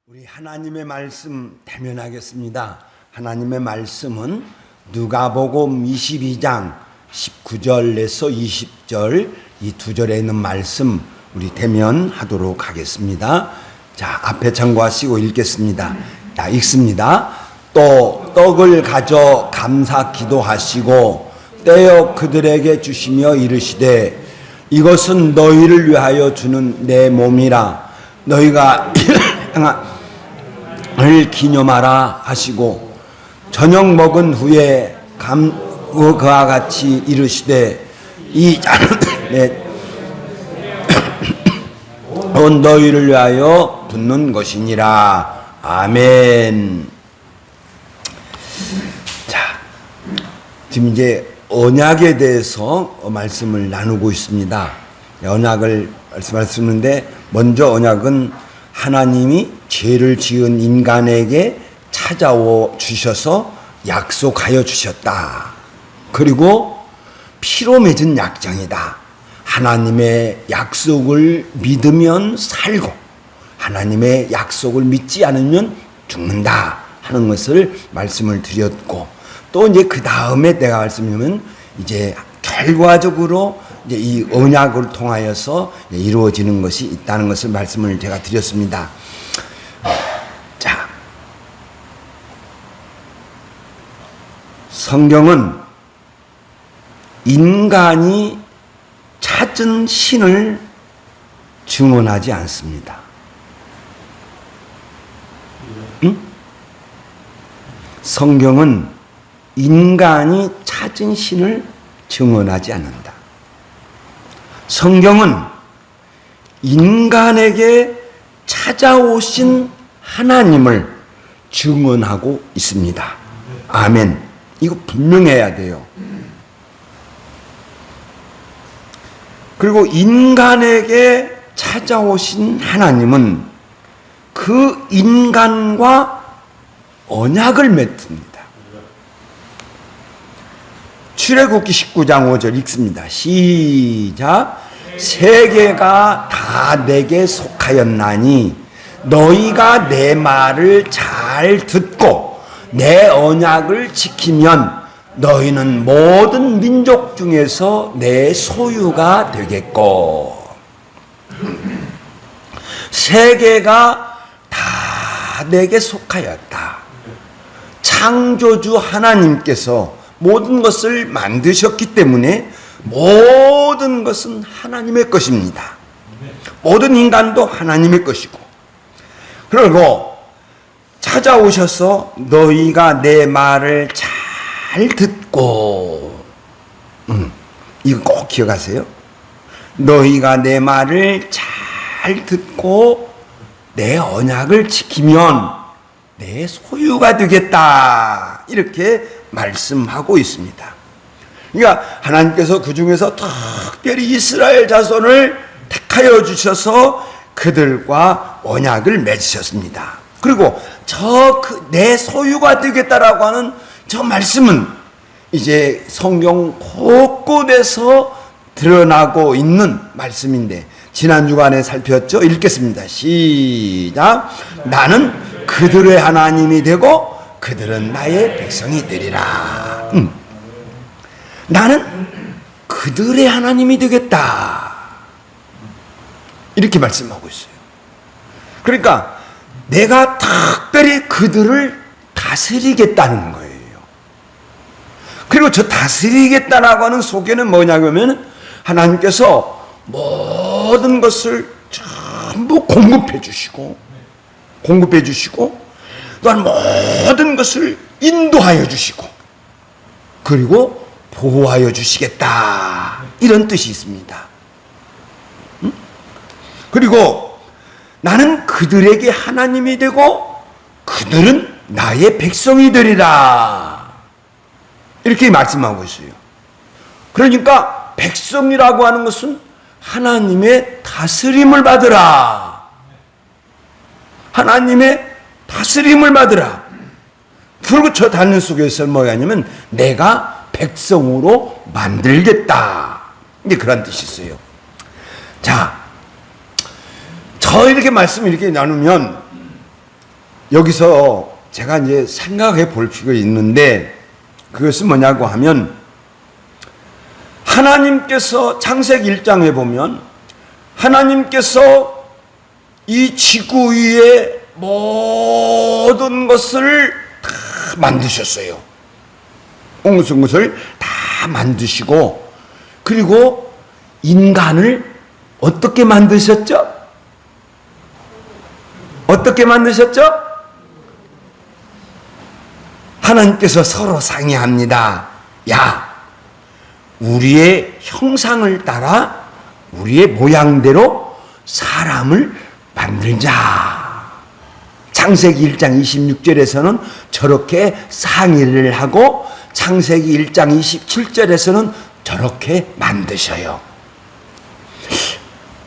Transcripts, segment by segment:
우리 하나님의 말씀 대면하겠습니다. 하나님의 말씀은 누가복음 22장 19절에서 20절 이 두 절에 있는 말씀 우리 대면하도록 하겠습니다. 자, 앞에 참고하시고 읽겠습니다. 자, 읽습니다. 또 떡을 가져 감사 기도하시고 떼어 그들에게 주시며 이르시되 이것은 너희를 위하여 주는 내 몸이라 너희가 을 기념하라 하시고 저녁 먹은 후에 그와 같이 이르시되 이 잔은 내 너희를 위하여 붓는 것이니라. 아멘. 자, 지금 이제 언약에 대해서 말씀을 나누고 있습니다. 언약을 말씀하시는데 먼저 언약은 하나님이 죄를 지은 인간에게 찾아오 주셔서 약속하여 주셨다. 그리고 피로 맺은 약정이다. 하나님의 약속을 믿으면 살고 하나님의 약속을 믿지 않으면 죽는다 하는 것을 말씀을 드렸고, 또 이제 그 다음에 내가 말씀드리면 이제 결과적으로 이제 이 언약을 통하여서 이루어지는 것이 있다는 것을 말씀을 제가 드렸습니다. 자, 성경은 인간이 찾은 신을 증언하지 않습니다. 응? 성경은 인간이 찾은 신을 증언하지 않는다. 성경은 인간에게 찾아오신 하나님을 증언하고 있습니다. 아멘. 이거 분명해야 돼요. 그리고 인간에게 찾아오신 하나님은 그 인간과 언약을 맺습니다. 출애굽기 19장 5절 읽습니다. 시작. 세계가 다 내게 속하였나니 너희가 내 말을 잘 듣고 내 언약을 지키면 너희는 모든 민족 중에서 내 소유가 되겠고. 세계가 다 내게 속하였다. 창조주 하나님께서 모든 것을 만드셨기 때문에 모든 것은 하나님의 것입니다. 모든 인간도 하나님의 것이고, 그리고 찾아오셔서 너희가 내 말을 잘 듣고, 이거 꼭 기억하세요. 너희가 내 말을 잘 듣고 내 언약을 지키면 내 소유가 되겠다. 이렇게 말씀하고 있습니다. 그러니까 하나님께서 그 중에서 특별히 이스라엘 자손을 택하여 주셔서 그들과 언약을 맺으셨습니다. 그리고 내 소유가 되겠다라고 하는 저 말씀은 이제 성경 곳곳에서 드러나고 있는 말씀인데, 지난 주간에 살폈죠? 읽겠습니다. 시작. 나는 그들의 하나님이 되고 그들은 나의 백성이 되리라. 나는 그들의 하나님이 되겠다. 이렇게 말씀하고 있어요. 그러니까 내가 특별히 그들을 다스리겠다는 거예요. 그리고 저 다스리겠다라고 하는 속에는 뭐냐면 하나님께서 모든 것을 전부 공급해 주시고 또한 모든 것을 인도하여 주시고 그리고 보호하여 주시겠다, 이런 뜻이 있습니다. 그리고 나는 그들에게 하나님이 되고 그들은 나의 백성이 되리라, 이렇게 말씀하고 있어요. 그러니까 백성이라고 하는 것은 하나님의 다스림을 받으라. 하나님의 다스림을 받으라. 그리고 저 단연 속에서 뭐냐면 내가 백성으로 만들겠다, 이제 그런 뜻이 있어요. 자, 저 이렇게 말씀 이렇게 나누면 여기서 제가 이제 생각해 볼 필요가 있는데, 그것은 뭐냐고 하면, 하나님께서 창세기 1장에 보면 하나님께서 이 지구 위에 모든 것을 다 만드셨어요. 온 것을 다 만드시고, 그리고 인간을 어떻게 만드셨죠? 어떻게 만드셨죠? 하나님께서 서로 상의합니다. 야, 우리의 형상을 따라 우리의 모양대로 사람을 만들자. 창세기 1장 26절에서는 저렇게 상의를 하고, 창세기 1장 27절에서는 저렇게 만드셔요.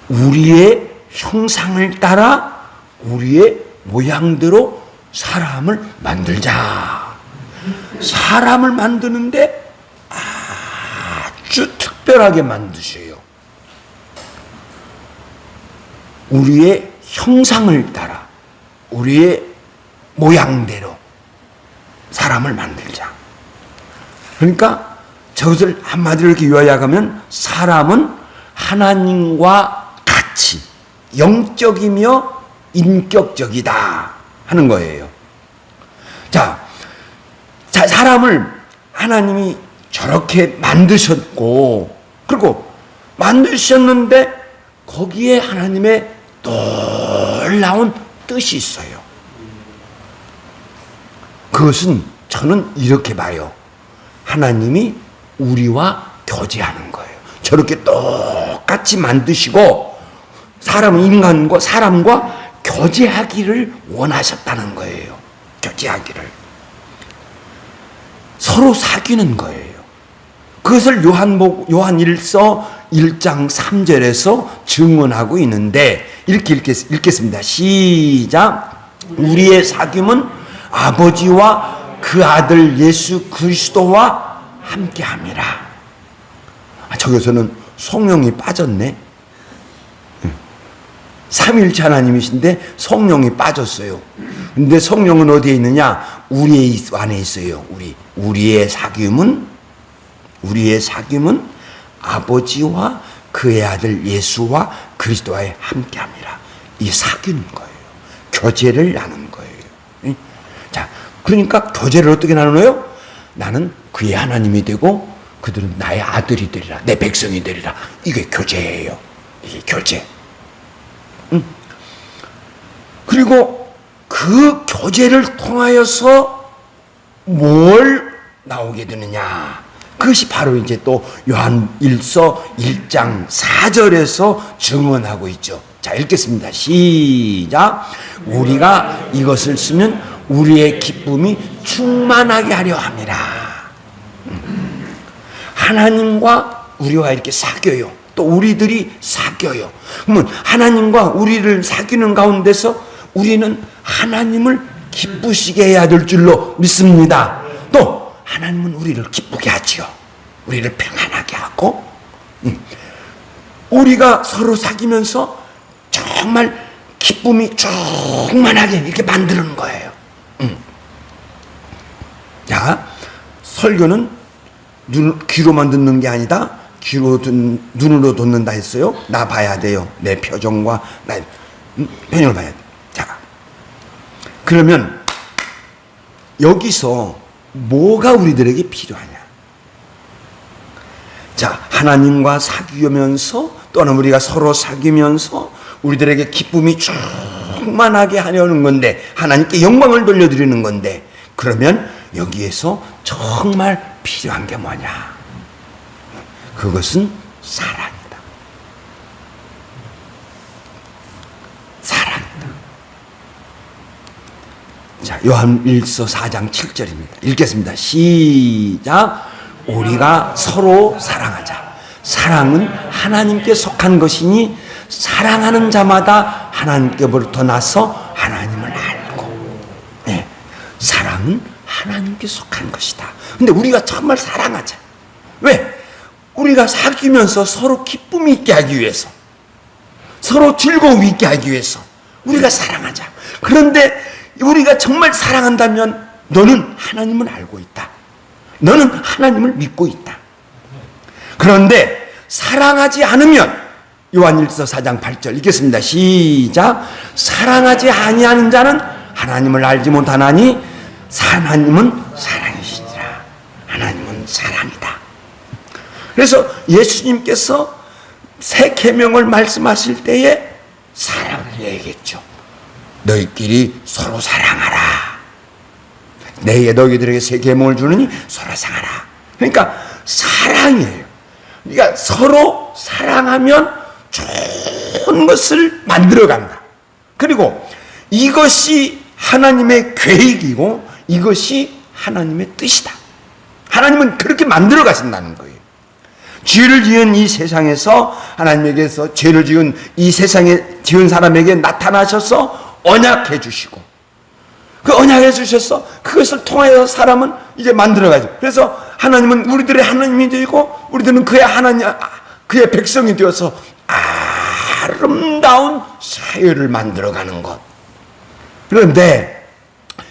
우리의 형상을 따라 우리의 모양대로 사람을 만들자. 사람을 만드는데 아주 특별하게 만드셔요. 우리의 형상을 따라 우리의 모양대로 사람을 만들자. 그러니까 저것을 한마디로 이렇게 요약하면, 사람은 하나님과 같이 영적이며 인격적이다 하는 거예요. 자, 사람을 하나님이 저렇게 만드셨고, 그리고 만드셨는데 거기에 하나님의 놀라운 뜻이 있어요. 그것은 저는 이렇게 봐요. 하나님이 우리와 교제하는 거예요. 저렇게 똑같이 만드시고 사람과 교제하기를 원하셨다는 거예요. 교제하기를. 서로 사귀는 거예요. 그것을 요한일서 1장 3절에서 증언하고 있는데, 이렇게 읽겠습니다. 시작. 우리의 사귐은 아버지와 그 아들 예수 그리스도와 함께함이라. 저기서는 성령이 빠졌네. 삼위일체 하나님이신데 성령이 빠졌어요. 근데 성령은 어디에 있느냐? 우리 안에 있어요. 우리의 사귐은 아버지와 그의 아들 예수와 그리스도와 함께함이라. 이 사귀는 거예요. 교제를 나누는 거예요. 자, 그러니까 교제를 어떻게 나누나요? 나는 그의 하나님이 되고 그들은 나의 아들이 되리라, 내 백성이 되리라. 이게 교제예요. 이게 교제. 그리고 그 교제를 통하여서 뭘 나오게 되느냐? 그것이 바로 이제 또 요한일서 1장 4절에서 증언하고 있죠. 자, 읽겠습니다. 시작. 우리가 이것을 쓰면 우리의 기쁨이 충만하게 하려 함이라. 하나님과 우리와 이렇게 사귀어요. 또 우리들이 사귀어요. 그러면 하나님과 우리를 사귀는 가운데서 우리는 하나님을 기쁘시게 해야 될 줄로 믿습니다. 또 하나님은 우리를 기쁘게 하지요. 우리를 평안하게 하고, 우리가 서로 사귀면서 정말 기쁨이 충만하게 이렇게 만드는 거예요. 자, 설교는 귀로만 듣는 게 아니다. 눈으로 듣는다 했어요. 나 봐야 돼요. 내 표정과 나 표정을 봐야 돼. 자, 그러면 여기서 뭐가 우리들에게 필요하냐? 자, 하나님과 사귀면서 또는 우리가 서로 사귀면서 우리들에게 기쁨이 충만하게 하려는 건데, 하나님께 영광을 돌려드리는 건데, 그러면 여기에서 정말 필요한 게 뭐냐? 그것은 사랑이다. 사랑이다. 자, 요한일서 4장 7절입니다. 읽겠습니다. 시작. 우리가 서로 사랑하자. 사랑은 하나님께 속한 것이니 사랑하는 자마다 하나님께로부터 나서 하나님을 알고. 네, 사랑은 하나님께 속한 것이다. 근데 우리가 정말 사랑하자. 왜? 우리가 사귀면서 서로 기쁨이 있게 하기 위해서, 서로 즐거움이 있게 하기 위해서 우리가 사랑하자. 그런데 우리가 정말 사랑한다면 너는 하나님을 알고 있다. 너는 하나님을 믿고 있다. 그런데 사랑하지 않으면 요한일서 4장 8절 읽겠습니다. 시작. 사랑하지 아니하는 자는 하나님을 알지 못하나니 하나님은 사랑이시니라. 하나님은 사랑이다. 그래서 예수님께서 새 계명을 말씀하실 때에 사랑을 얘기했죠. 너희끼리 서로 사랑하라. 내게 너희들에게 새 계명을 주느니 서로 사랑하라. 그러니까 사랑이에요. 그러니까 서로 사랑하면 좋은 것을 만들어간다. 그리고 이것이 하나님의 계획이고 이것이 하나님의 뜻이다. 하나님은 그렇게 만들어 가신다는 거예요. 죄를 지은 이 세상에서 하나님에게서 죄를 지은 이 세상에 지은 사람에게 나타나셔서 언약해 주시고 그 언약해 주셔서 그것을 통하여 사람은 이제 만들어가죠. 그래서 하나님은 우리들의 하나님이 되고 우리들은 그의 하나님, 그의 백성이 되어서 아름다운 사회를 만들어가는 것. 그런데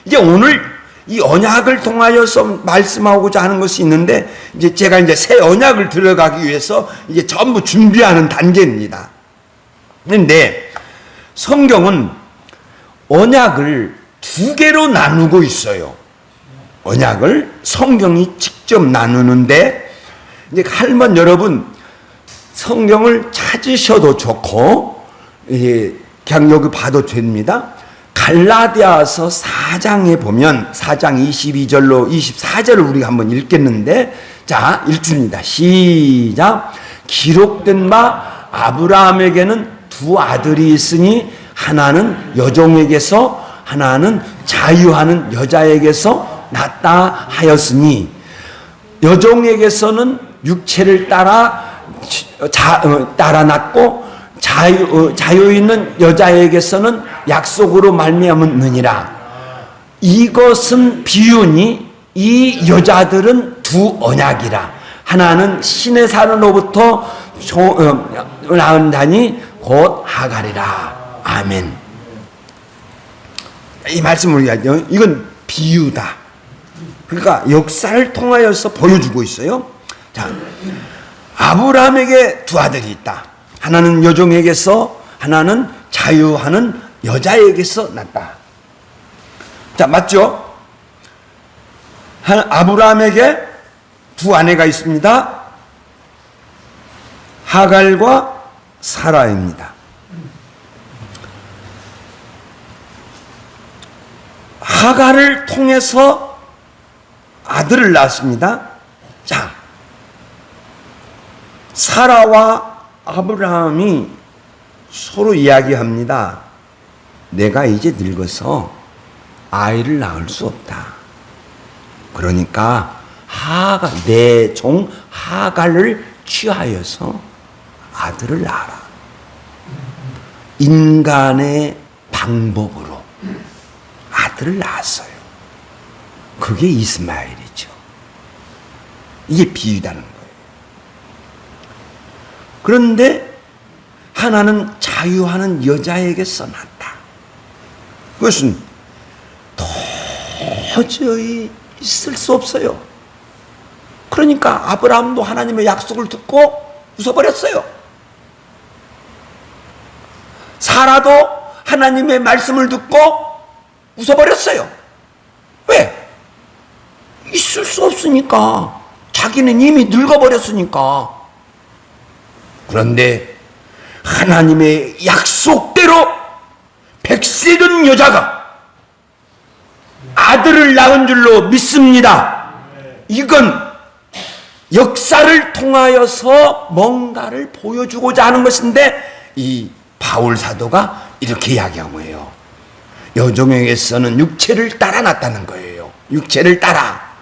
이제 오늘 이 언약을 통하여서 말씀하고자 하는 것이 있는데 이제 제가 이제 새 언약을 들어가기 위해서 이제 전부 준비하는 단계입니다. 그런데 성경은 언약을 두 개로 나누고 있어요. 언약을 성경이 직접 나누는데 이제 할만 여러분 성경을 찾으셔도 좋고 그냥 여기 봐도 됩니다. 갈라디아서 4장에 보면 4장 22절로 24절을 우리가 한번 읽겠는데 자 읽습니다. 시작. 기록된 바 아브라함에게는 두 아들이 있으니 하나는 여종에게서 하나는 자유하는 여자에게서 났다 하였으니 여종에게서는 육체를 따라 낳고 자유 있는 여자에게서는 약속으로 말미암았느니라. 이것은 비유니 이 여자들은 두 언약이라. 하나는 신의 사람으로부터 낳은 자니 곧 하갈이라. 아멘. 이 말씀을 우리가 이건 비유다. 그러니까 역사를 통하여서 보여주고 있어요. 자, 아브라함에게 두 아들이 있다. 하나는 여종에게서 하나는 자유하는 여자에게서 났다. 자, 맞죠? 아브라함에게 두 아내가 있습니다. 하갈과 사라입니다. 하갈을 통해서 아들을 낳았습니다. 자, 사라와 아브라함이 서로 이야기합니다. 내가 이제 늙어서 아이를 낳을 수 없다. 그러니까 내 종 하갈을 취하여서 아들을 낳아라. 인간의 방법으로 아들을 낳았어요. 그게 이스마엘이죠. 이게 비유다는 거예요. 그런데 하나는 자유하는 여자에게서 났다. 그것은 도저히 있을 수 없어요. 그러니까 아브라함도 하나님의 약속을 듣고 웃어버렸어요. 사라도 하나님의 말씀을 듣고 웃어버렸어요. 왜? 있을 수 없으니까. 자기는 이미 늙어버렸으니까. 그런데 하나님의 약속대로 100세 된 여자가 아들을 낳은 줄로 믿습니다. 이건 역사를 통하여서 뭔가를 보여주고자 하는 것인데 이 바울 사도가 이렇게 이야기한 거예요. 여종에게서는 육체를 따라 났다는 거예요. 육체를 따라.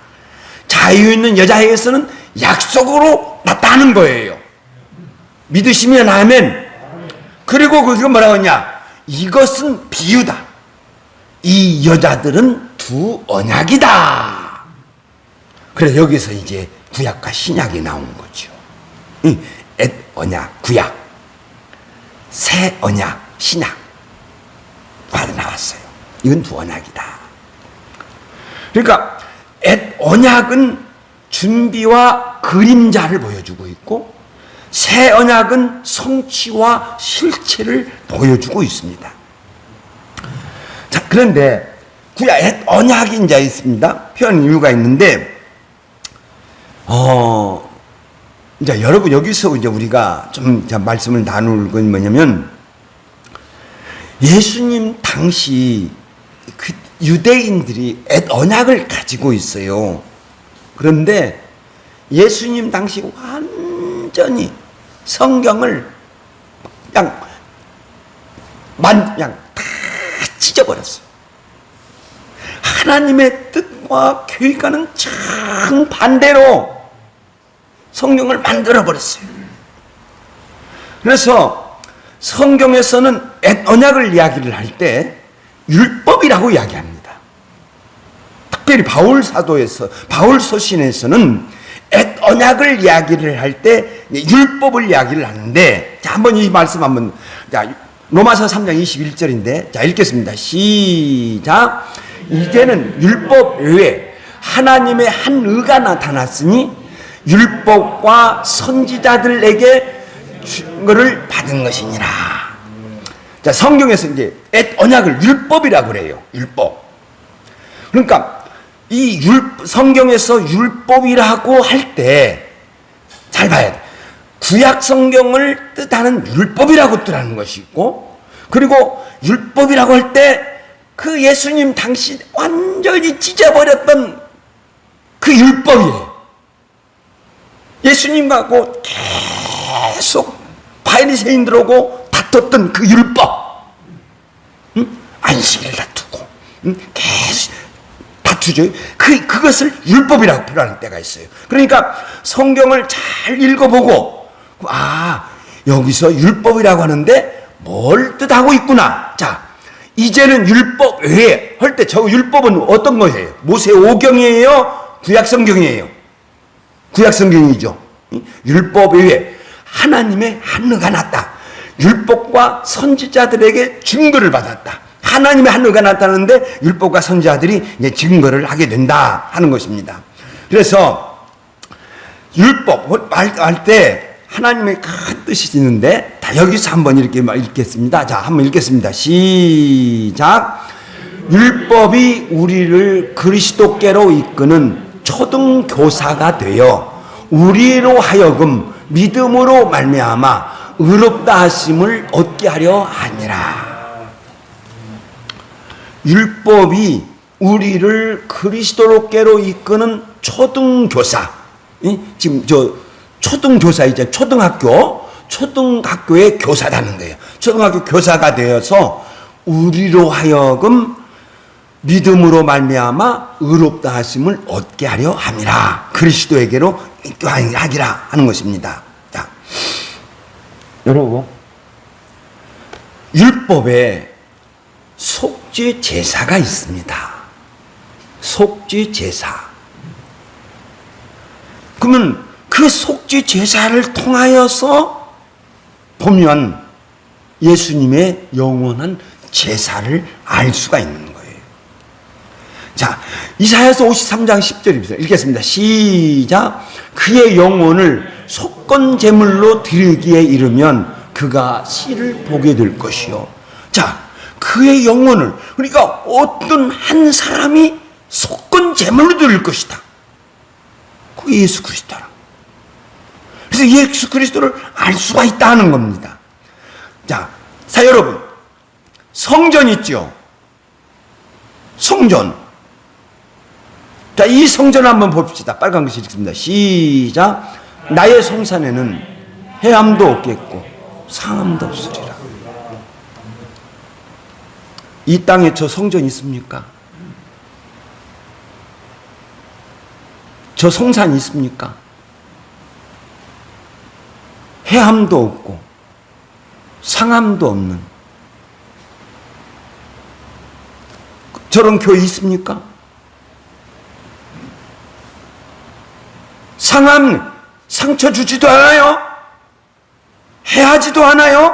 자유 있는 여자에게서는 약속으로 났다는 거예요. 믿으시면 아멘. 그리고 그거 뭐라고 하냐? 이것은 비유다. 이 여자들은 두 언약이다. 그래서 여기서 이제 구약과 신약이 나온 거죠. 옛 언약, 구약, 새 언약, 신약 나왔어요. 이건 두 언약이다. 그러니까 옛 언약은 준비와 그림자를 보여주고 있고 새 언약은 성취와 실체를 보여주고 있습니다. 자, 그런데 옛 언약이 이제 있습니다. 표현 이유가 있는데, 이제 여러분 여기서 이제 우리가 좀 말씀을 나눌 건 뭐냐면, 예수님 당시 그 유대인들이 옛 언약을 가지고 있어요. 그런데 예수님 당시 완전히 성경을 그냥 다 찢어버렸어요. 하나님의 뜻과 교회과는 정반대로 성경을 만들어버렸어요. 그래서 성경에서는 옛 언약을 이야기를 할 때 율법이라고 이야기합니다. 특별히 바울 서신에서는 옛 언약을 이야기를 할 때 율법을 이야기를 하는데, 자, 한번 이 말씀 한번, 자, 로마서 3장 21절인데, 자, 읽겠습니다. 시작. 이제는 율법 외에 하나님의 한 의가 나타났으니 율법과 선지자들에게 증거를 받은 것이니라. 자, 성경에서 이제 옛 언약을 율법이라고 그래요. 율법. 그러니까 이 성경에서 율법이라고 할 때 잘 봐야 돼. 구약 성경을 뜻하는 율법이라고 뜻하는 것이 있고, 그리고 율법이라고 할 때 그 예수님 당시 완전히 찢어버렸던 그 율법이에요. 예수님하고 계속 바리새인들하고 다퉜던 그 율법, 안식일을 다투고, 계속 다투죠. 그것을 율법이라고 표현하는 때가 있어요. 그러니까 성경을 잘 읽어보고, 여기서 율법이라고 하는데 뭘 뜻하고 있구나. 자, 이제는 율법 외에 할 때 저 율법은 어떤 거예요? 모세 오경이에요? 구약 성경이에요? 구약 성경이죠. 율법 외에 하나님의 한 의가 났다. 율법과 선지자들에게 증거를 받았다. 하나님의 한 의가 나타나는데 율법과 선지자들이 이제 증거를 하게 된다 하는 것입니다. 그래서 율법 할 때 하나님의 큰 뜻이 있는데, 다 여기서 한번 이렇게 읽겠습니다. 자, 한번 읽겠습니다. 시작. 율법이 우리를 그리스도께로 이끄는 초등교사가 되어 우리로 하여금 믿음으로 말미암아 의롭다 하심을 얻게 하려 하니라. 율법이 우리를 그리스도께로 이끄는 초등교사. 지금 초등교사이죠. 초등학교의 교사라는 거예요. 초등학교 교사가 되어서 우리로 하여금 믿음으로 말미암아 의롭다 하심을 얻게 하려 함이라. 그리스도에게로 하기라 하는 것입니다. 자, 여러분, 율법에 속죄 제사가 있습니다. 속죄 제사. 그러면 그 속죄 제사를 통하여서 보면 예수님의 영원한 제사를 알 수가 있는 거예요. 자, 이사야서 53장 10절입니다. 읽겠습니다. 시작. 그의 영혼을 속건 제물로 드리기에 이르면 그가 씨를 보게 될 것이요. 자, 그의 영혼을, 그러니까 어떤 한 사람이 속건 제물로 드릴 것이다. 그게 예수 그리스도라. 그래서 예수 그리스도를 알 수가 있다는 겁니다. 자, 여러분, 성전 있죠? 성전. 자, 이 성전 한번 봅시다. 빨간 글씨 읽습니다. 시작. 나의 성산에는 해함도 없겠고 상함도 없으리라. 이 땅에 저 성전 있습니까? 저 성산 있습니까? 해함도 없고 상함도 없는 저런 교회 있습니까? 상함, 상처 주지도 않아요? 해하지도 않아요?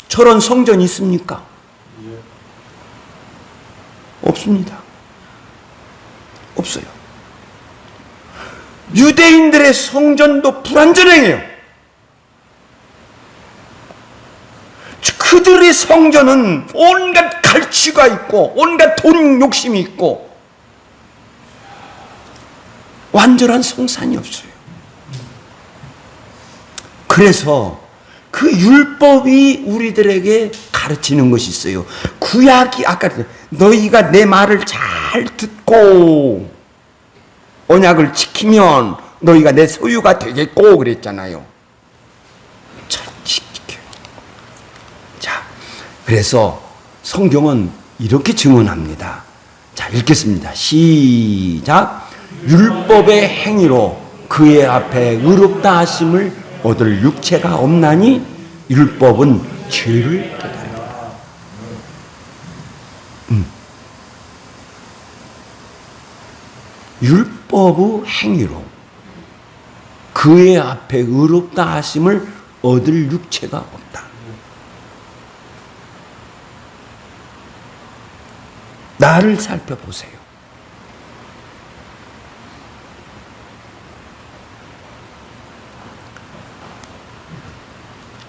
저런 성전이 있습니까? 없습니다. 없어요. 유대인들의 성전도 불완전해요. 그들의 성전은 온갖 갈취가 있고 온갖 돈 욕심이 있고 완전한 성산이 없어요. 그래서 그 율법이 우리들에게 가르치는 것이 있어요. 구약이 아까 너희가 내 말을 잘 듣고 언약을 지키면 너희가 내 소유가 되겠고 그랬잖아요. 잘 지켜요. 자, 그래서 성경은 이렇게 증언합니다. 자, 읽겠습니다. 시작. 율법의 행위로 그의 앞에 의롭다 하심을 얻을 육체가 없나니 율법은 죄를 깨달으라. 율법의 행위로 그의 앞에 의롭다 하심을 얻을 육체가 없다. 나를 살펴보세요.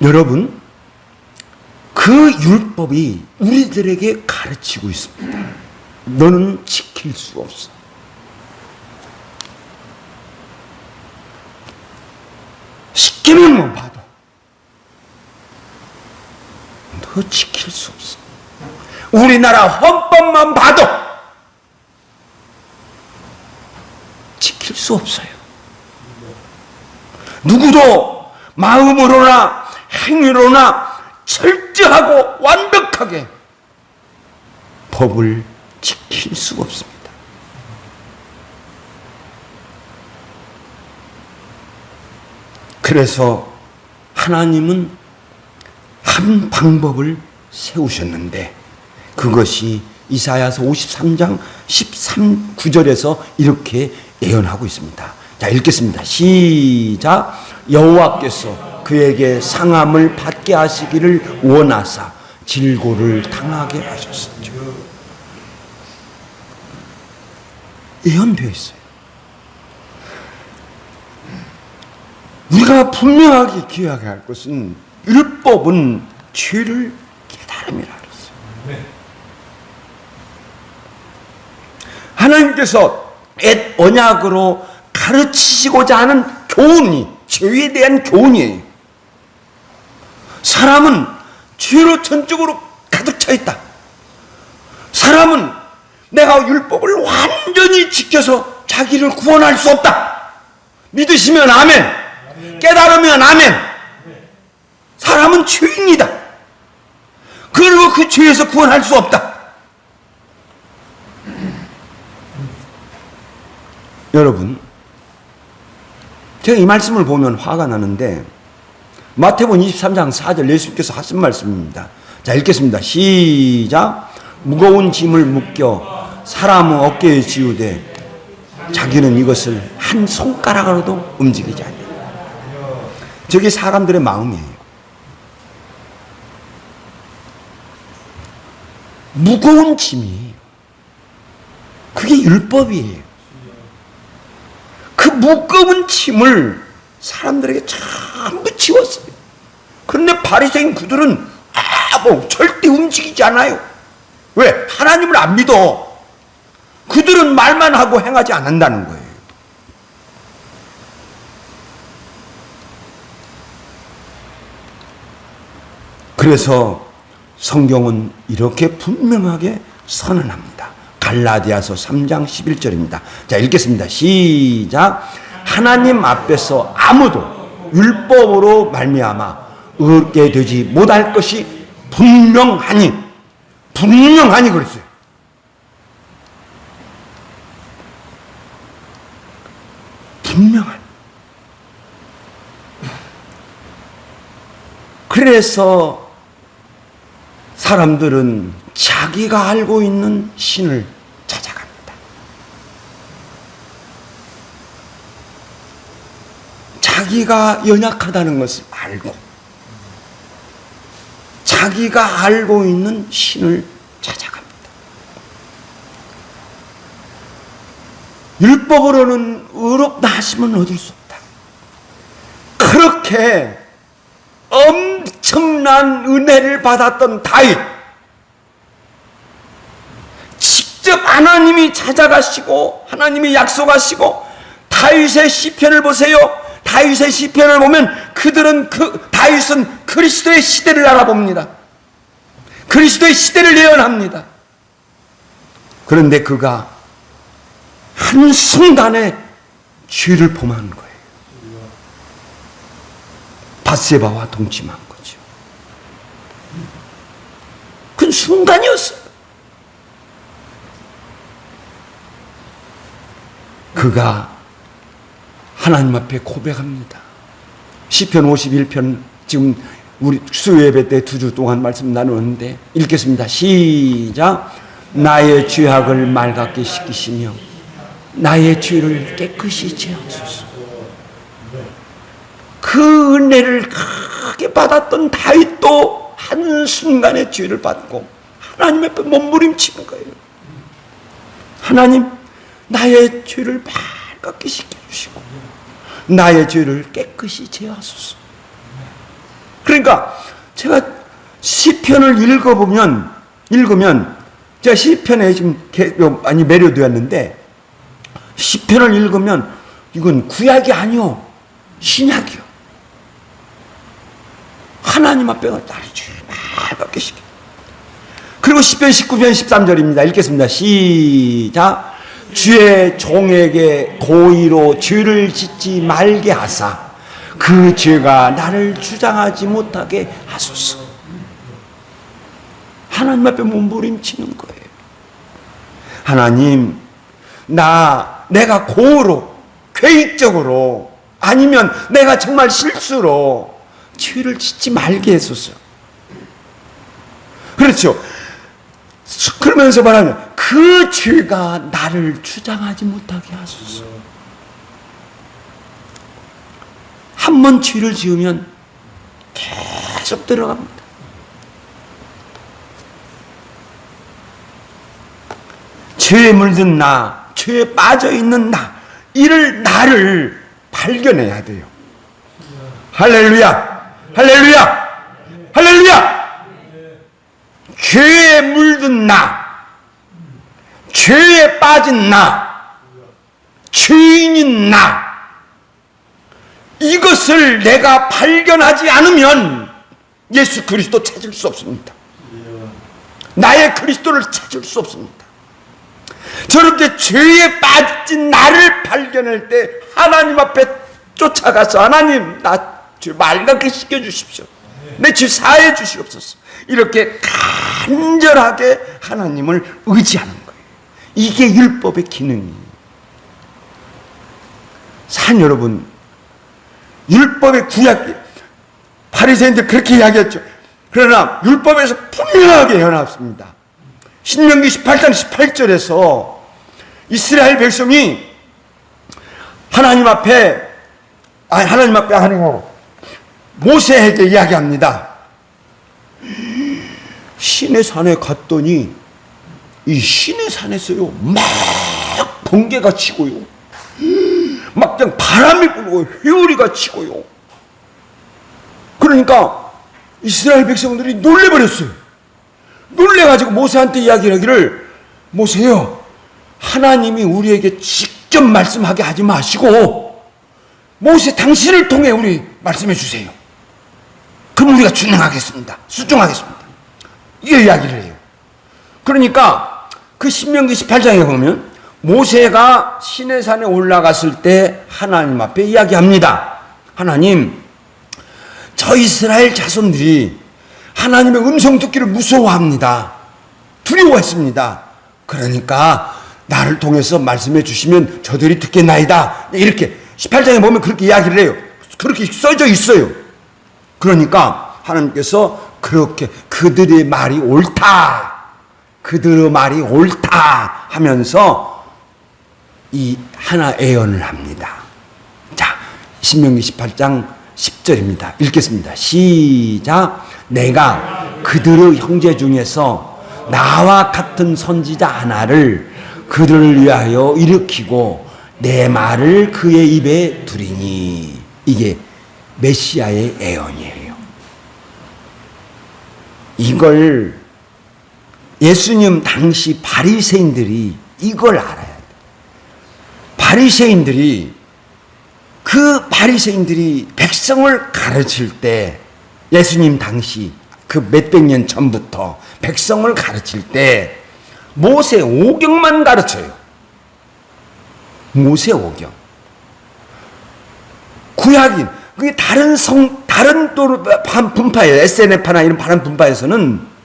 여러분, 그 율법이 우리들에게 가르치고 있습니다. 너는 지킬 수 없어. 십계명만 봐도 너 지킬 수 없어. 우리나라 헌법만 봐도 지킬 수 없어요. 누구도 마음으로나 행위로나 철저하고 완벽하게 법을 지킬 수가 없습니다. 그래서 하나님은 한 방법을 세우셨는데 그것이 이사야서 53장 9절에서 이렇게 예언하고 있습니다. 자, 읽겠습니다. 시작. 여호와께서 그에게 상함을 받게 하시기를 원하사 질고를 당하게 하셨습니다. 예언되어 있어요. 우리가 분명하게 기억해야 할 것은 율법은 죄를 깨달음이라 그랬어요. 하나님께서 옛 언약으로 가르치시고자 하는 교훈이 죄에 대한 교훈이에요. 사람은 죄로 전적으로 가득 차 있다. 사람은 내가 율법을 완전히 지켜서 자기를 구원할 수 없다. 믿으시면 아멘. 깨달으면 아멘. 사람은 죄인이다. 그리고 그 죄에서 구원할 수 없다. 여러분, 제가 이 말씀을 보면 화가 나는데 마태복음 23장 4절 예수님께서 하신 말씀입니다. 자, 읽겠습니다. 시작. 무거운 짐을 묶여 사람의 어깨에 지우되 자기는 이것을 한 손가락으로도 움직이지 않는다. 저게 사람들의 마음이에요. 무거운 짐이 그게 율법이에요. 그 무거운 짐을 사람들에게 전부 지웠어요. 그런데 바리새인 그들은 절대 움직이지 않아요. 왜? 하나님을 안 믿어. 그들은 말만 하고 행하지 않는다는 거예요. 그래서 성경은 이렇게 분명하게 선언합니다. 갈라디아서 3장 11절입니다. 자, 읽겠습니다. 시작. 하나님 앞에서 아무도 율법으로 말미암아 의롭게 되지 못할 것이 분명하니 그랬어요. 분명한. 그래서 사람들은 자기가 알고 있는 신을 찾아갑니다. 자기가 연약하다는 것을 알고 자기가 알고 있는 신을 찾아갑니다. 율법으로는 의롭다 하심은 얻을 수 없다. 그렇게 엄청난 은혜를 받았던 다윗, 직접 하나님이 찾아가시고 하나님이 약속하시고, 다윗의 시편을 보세요. 다윗의 시편을 보면 다윗은 그리스도의 시대를 알아봅니다. 그리스도의 시대를 예언합니다. 그런데 그가 한순간에 죄를 범한 거예요. 밧세바와 동침한 거죠. 그건 순간이었어요. 그가 하나님 앞에 고백합니다. 시편 51편, 지금 우리 수요예배 때 2주 동안 말씀 나누었는데 읽겠습니다. 시작. 나의 죄악을 맑게 씻기시며 나의 죄를 깨끗이 제하소서. 그 은혜를 크게 받았던 다윗도 한순간에 죄를 받고 하나님 앞에 몸부림치는 거예요. 하나님, 나의 죄를 맑게 씻겨주시고 나의 죄를 깨끗이 제하소서. 그러니까 제가 시편을 읽으면 제가 시편에 지금 많이 매료되었는데, 시편을 읽으면 이건 구약이 아니요, 신약이요. 하나님 앞에 나를 죄를 맑게 씻겨. 그리고 시편 19편 13절입니다. 읽겠습니다. 시작. 주의 종에게 고의로 죄를 짓지 말게 하사 그 죄가 나를 주장하지 못하게 하소서. 하나님 앞에 몸부림치는 거예요. 하나님, 내가 고의로, 계획적으로, 아니면 내가 정말 실수로 죄를 짓지 말게 해소서. 그렇죠. 그러면서 말하는 그 죄가 나를 주장하지 못하게 하소서. 한 번 죄를 지으면 계속 들어갑니다. 죄에 물든 나, 죄에 빠져있는 나를 발견해야 돼요. 할렐루야! 할렐루야! 할렐루야! 죄에 물든 죄에 빠진 죄인인 이것을 내가 발견하지 않으면 예수 그리스도 찾을 수 없습니다. 나의 그리스도를 찾을 수 없습니다. 저렇게 죄에 빠진 나를 발견할 때 하나님 앞에 쫓아가서, 하나님, 나 죄 맑게 씻겨주십시오. 내 죄 사해 주시옵소서. 이렇게 간절하게 하나님을 의지하는 거예요. 이게 율법의 기능이에요. 산 여러분, 율법의 구약, 바리새인들 그렇게 이야기했죠. 그러나 율법에서 분명하게 해놨습니다. 신명기 18장 18절에서 이스라엘 백성이 하나님 앞에 하나님으로 모세에게 이야기합니다. 시내 산에 갔더니 이 시내 산에서요, 막 번개가 치고요, 막 그냥 바람이 불고 회오리가 치고요. 그러니까 이스라엘 백성들이 놀래버렸어요. 놀래가지고 모세한테 이야기하기를, 모세요, 하나님이 우리에게 직접 말씀하게 하지 마시고 모세 당신을 통해 우리 말씀해 주세요. 그럼 우리가 순종하겠습니다. 이 이야기를 해요. 그러니까 그 신명기 18장에 보면 모세가 시내산에 올라갔을 때 하나님 앞에 이야기합니다. 하나님, 저 이스라엘 자손들이 하나님의 음성 듣기를 무서워합니다. 두려워했습니다. 그러니까 나를 통해서 말씀해 주시면 저들이 듣겠나이다. 이렇게 18장에 보면 그렇게 이야기를 해요. 그렇게 써져 있어요. 그러니까 하나님께서 그렇게 그들의 말이 옳다 하면서 이 하나 예언을 합니다. 자, 신명기 18장 10절입니다. 읽겠습니다. 시작. 내가 그들의 형제 중에서 나와 같은 선지자 하나를 그들을 위하여 일으키고 내 말을 그의 입에 두리니. 이게 메시아의 예언이에요. 이걸 예수님 당시 바리새인들이 이걸 알아야 돼. 바리새인들이 백성을 가르칠 때, 예수님 당시 그 몇백 년 전부터 백성을 가르칠 때 모세 오경만 가르쳐요. 모세 오경. 구약인, 그게 다른 또 분파예요. SNF나 이런 다른 분파에서는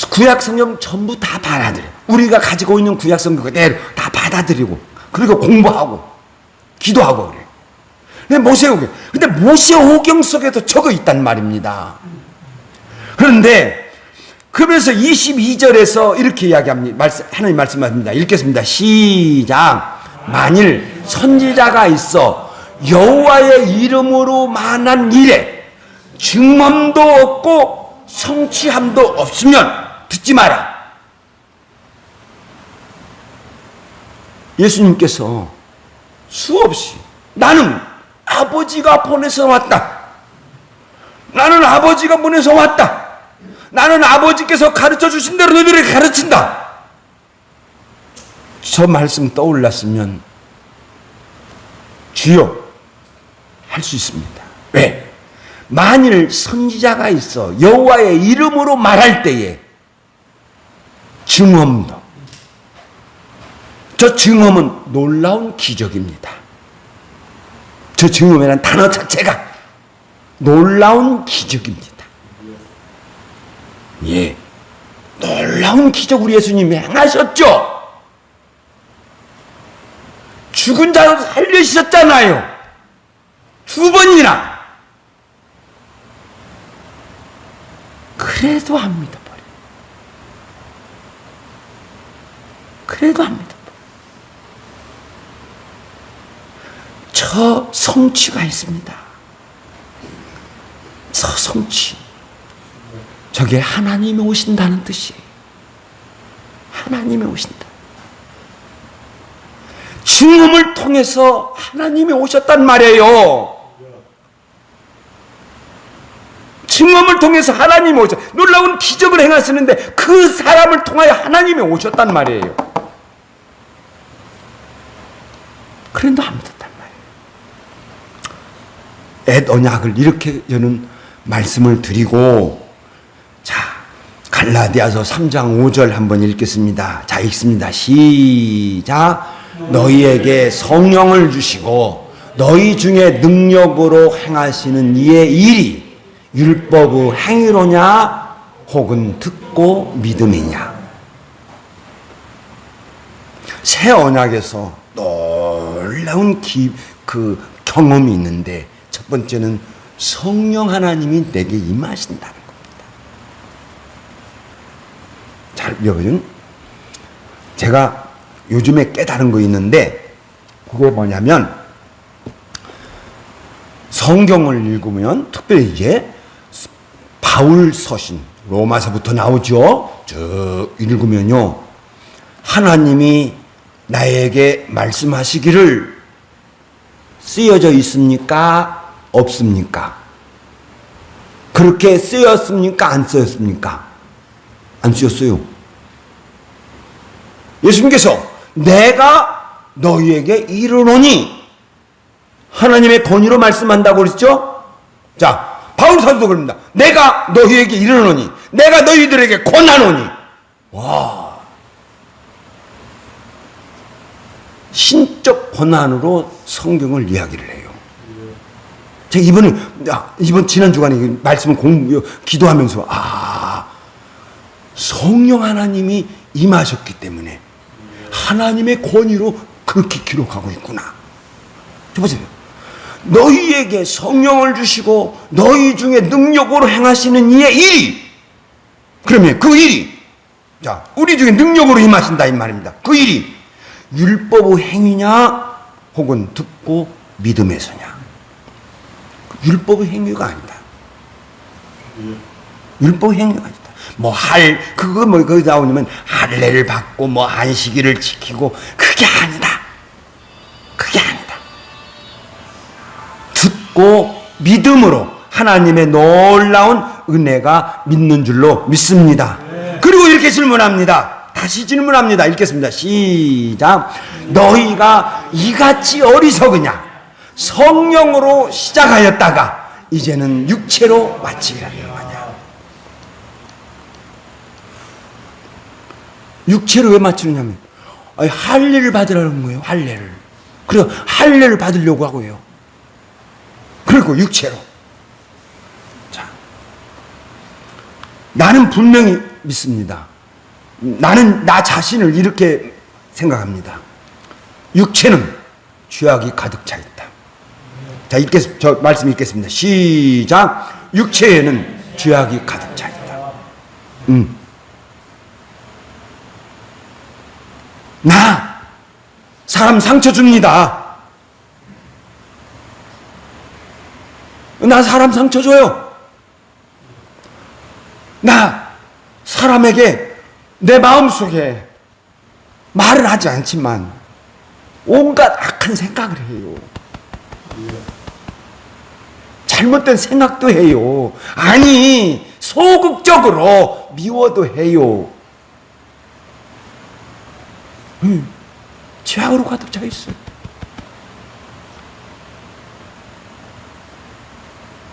구약 성경 전부 다 받아들여요. 우리가 가지고 있는 구약 성경 그대로 다 받아들이고, 그리고 공부하고, 기도하고 그래요. 근데 모세 오경 속에도 적어 있단 말입니다. 그런데, 그러면서 22절에서 이렇게 이야기합니다. 하나님 말씀하십니다. 읽겠습니다. 시작. 만일 선지자가 있어 여호와의 이름으로 말한 일에 증언도 없고 성취함도 없으면 듣지 마라. 예수님께서 수없이 나는 아버지가 보내서 왔다. 나는 아버지가 보내서 왔다. 나는 아버지께서 가르쳐 주신 대로 너희들에게 가르친다. 저 말씀 떠올랐으면 주여 할 수 있습니다. 왜? 만일 선지자가 있어 여호와의 이름으로 말할 때에 증언도, 저 증언은 놀라운 기적입니다. 저 증언이라는 단어 자체가 놀라운 기적입니다. 예, 놀라운 기적 우리 예수님이 행하셨죠. 죽은 자를 살리셨잖아요. 2번이나. 그래도 안 믿어버려. 그래도 안 믿어버려. 저 성취가 있습니다. 저 성취. 저게 하나님이 오신다는 뜻이에요. 하나님이 오신다. 증언을 통해서 하나님이 오셨단 말이에요. 증언을 통해서 하나님이 오셨, 놀라운 기적을 행하시는데 그 사람을 통하여 하나님이 오셨단 말이에요. 그런데 안 믿었단 말이에요. 옛 언약을 이렇게 저는 말씀을 드리고, 자, 갈라디아서 3장 5절 한번 읽겠습니다. 자, 읽습니다. 시작. 너희에게 성령을 주시고 너희 중에 능력으로 행하시는 이의 일이 율법의 행위로냐 혹은 듣고 믿음이냐. 새 언약에서 놀라운 그 경험이 있는데, 첫 번째는 성령 하나님이 내게 임하신다는 겁니다. 잘 여러분, 제가 요즘에 깨달은 거 있는데, 그게 뭐냐면, 성경을 읽으면, 특별히 이제 바울 서신, 로마서부터 나오죠. 쭉 읽으면요, 하나님이 나에게 말씀하시기를 쓰여져 있습니까? 없습니까? 그렇게 쓰였습니까? 안 쓰였습니까? 안 쓰였어요. 예수님께서 내가 너희에게 이르노니, 하나님의 권위로 말씀한다고 그랬죠? 자, 바울 사도도 그럽니다. 내가 너희에게 이르노니, 내가 너희들에게 권하노니. 와, 신적 권한으로 성경을 이야기를 해요. 제가 이번 지난 주간에 말씀을 기도하면서, 성령 하나님이 임하셨기 때문에 하나님의 권위로 그렇게 기록하고 있구나. 보세요. 너희에게 성령을 주시고 너희 중에 능력으로 행하시는 이의 일이, 그러면 그 일이, 자, 우리 중에 능력으로 임하신다 이 말입니다. 그 일이 율법의 행위냐 혹은 듣고 믿음에서냐. 율법의 행위가 아니다. 율법의 행위가 아니다. 거기 나오면 할례를 받고 안식일을 지키고, 그게 아니다. 믿고 믿음으로 하나님의 놀라운 은혜가 믿는 줄로 믿습니다. 그리고 이렇게 질문합니다. 다시 질문합니다. 읽겠습니다. 시작. 너희가 이같이 어리석으냐? 성령으로 시작하였다가 이제는 육체로 마치려고 하냐? 육체로 왜 마치느냐면 할례를 받으라는 거예요. 할례를. 그리고 할례를 받으려고 하고요. 그리고 육체로. 자, 나는 분명히 믿습니다. 나는 나 자신을 이렇게 생각합니다. 육체는 죄악이 가득 차 있다. 자, 저 말씀 읽겠습니다. 시작. 육체에는 죄악이 가득 차 있다. 나 사람 상처 줍니다. 나 사람 상처 줘요. 나 사람에게 내 마음속에 말을 하지 않지만 온갖 악한 생각을 해요. 잘못된 생각도 해요. 아니, 소극적으로 미워도 해요. 죄악으로 가득 차 있어요.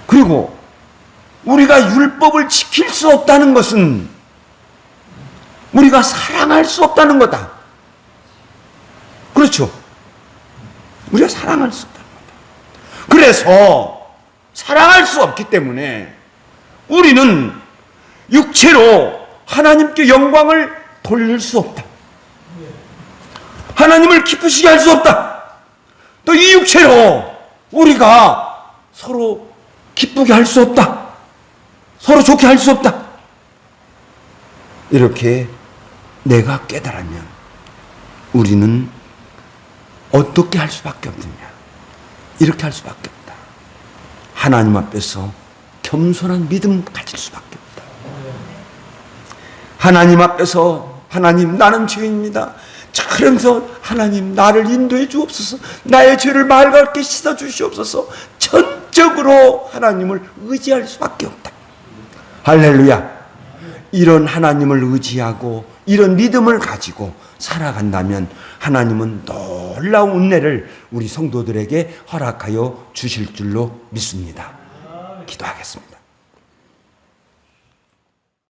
그리고 우리가 율법을 지킬 수 없다는 것은 우리가 사랑할 수 없다는 거다. 그렇죠? 우리가 사랑할 수 없다는 거다. 그래서 사랑할 수 없기 때문에 우리는 육체로 하나님께 영광을 돌릴 수 없다. 하나님을 기쁘시게 할 수 없다. 또 이 육체로 우리가 서로 기쁘게 할 수 없다. 서로 좋게 할 수 없다. 이렇게 내가 깨달으면 우리는 어떻게 할 수밖에 없느냐. 이렇게 할 수밖에 없다. 하나님 앞에서 겸손한 믿음 가질 수밖에 없다. 하나님 앞에서 하나님 나는 죄인입니다. 그러면서 하나님 나를 인도해 주옵소서. 나의 죄를 맑게 씻어 주시옵소서. 전적으로 하나님을 의지할 수밖에 없다. 할렐루야. 이런 하나님을 의지하고 이런 믿음을 가지고 살아간다면 하나님은 놀라운 은혜를 우리 성도들에게 허락하여 주실 줄로 믿습니다. 기도하겠습니다.